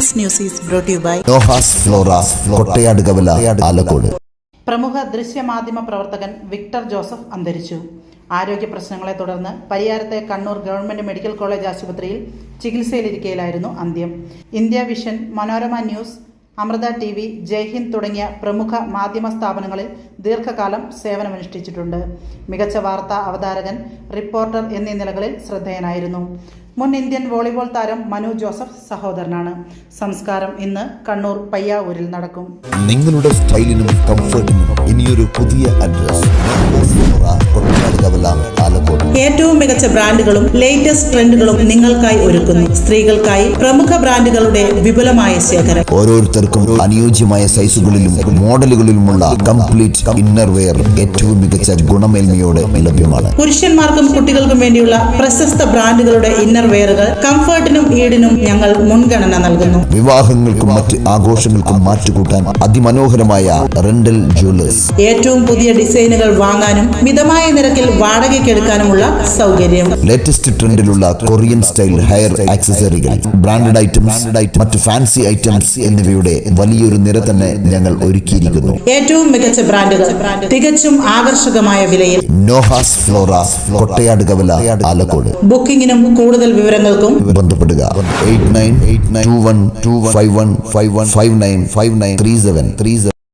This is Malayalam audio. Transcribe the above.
This news is brought to you by Noah's Flora Kottayad കവല ആലക്കോട്. പ്രമുഖ ദൃശ്യമാധ്യമ പ്രവർത്തകൻ വിക്ടർ ജോസഫ് അന്തരിച്ചു. ആരോഗ്യ പ്രശ്നങ്ങളെ തുടർന്ന് പരിയാരത്തെ കണ്ണൂർ ഗവൺമെന്റ് മെഡിക്കൽ കോളേജ് ആശുപത്രിയിൽ ചികിത്സയിലിരിക്കെയായിരുന്നു അന്ത്യം. India Vision, Manorama News, Amrita TV, Jaihind തുടങ്ങിയ പ്രമുഖ മാധ്യമ സ്ഥാപനങ്ങളിൽ ദീർഘകാലം സേവനമനുഷ്ഠിച്ചിട്ടുണ്ട്. മികച്ച വാർത്താ അവതാരകൻ, റിപ്പോർട്ടർ എന്നീ നിലകളിൽ ശ്രദ്ധേയനായിരുന്നു. മുൻ ഇന്ത്യൻ വോളിബോൾ താരം മനു ജോസഫ് സഹോദരനാണ്. സംസ്കാരം ഇന്ന് കണ്ണൂർ പയ്യാവൂരിൽ നടക്കും. നിങ്ങളുടെ സ്റ്റൈലിനും കംഫർട്ടിനും ഇനിയൊരു പുതിയ അഡ്രസ് ആലക്കോട്. ഏറ്റവും മികച്ച ബ്രാൻഡുകളും ലേറ്റസ്റ്റ് ട്രെൻഡുകളും നിങ്ങൾക്കായി ഒരുക്കുന്നു. സ്ത്രീകൾക്കായി പ്രമുഖ ബ്രാൻഡുകളുടെ വിപുലമായ ശേഖരം. ഓരോരുത്തർക്കും അനുയോജ്യമായ സൈസുകളിലും മോഡലുകളിലുമുള്ള കംപ്ലീറ്റ് ഇന്നർ വെയർ ഏറ്റവും മികച്ച ഗുണമേന്മയോടെ ലഭ്യമാണ്. പുരുഷന്മാർക്കും കുട്ടികൾക്കും വേണ്ടിയുള്ള പ്രശസ്ത ബ്രാൻഡുകളുടെ ഇന്നർ വെയറുകൾ കംഫർട്ടിനും ഈടിനും ഞങ്ങൾ മുൻഗണന നൽകുന്നു. വിവാഹങ്ങൾക്കും മറ്റ് ആഘോഷങ്ങൾക്കും മാറ്റുകൂട്ടാൻ അതിമനോഹരമായ റെന്റൽ ജ്വല്ലേഴ്സ്. ഏറ്റവും പുതിയ ഡിസൈനുകൾ വാങ്ങാനും മിതമായ നിരക്കിൽ വാടകയ്ക്കെടുക്കാനുമുള്ള സൗകര്യം. ലേറ്റസ്റ്റ് ട്രെൻഡിലുള്ള കൊറിയൻ സ്റ്റൈൽ ഹെയർ ആക്സസറികൾ, ബ്രാൻഡഡ് ഐറ്റംസ്, മറ്റ് ഫാൻസി ഐറ്റംസ് എന്നിവയുടെ വലിയൊരു നിര തന്നെ ഞങ്ങൾ ഒരുക്കിയിരിക്കുന്നു. ഏറ്റവും മികച്ച ബ്രാൻഡുകൾ തികച്ചും ആകർഷകമായ വിലയിൽ. നോഹാസ് ഫ്ലോറ കൊട്ടയാട് കവല ആലക്കോട്. ബുക്കിംഗിനും കൂടുതൽ വിവരങ്ങൾക്കും ബന്ധപ്പെടുക 898921215159593737.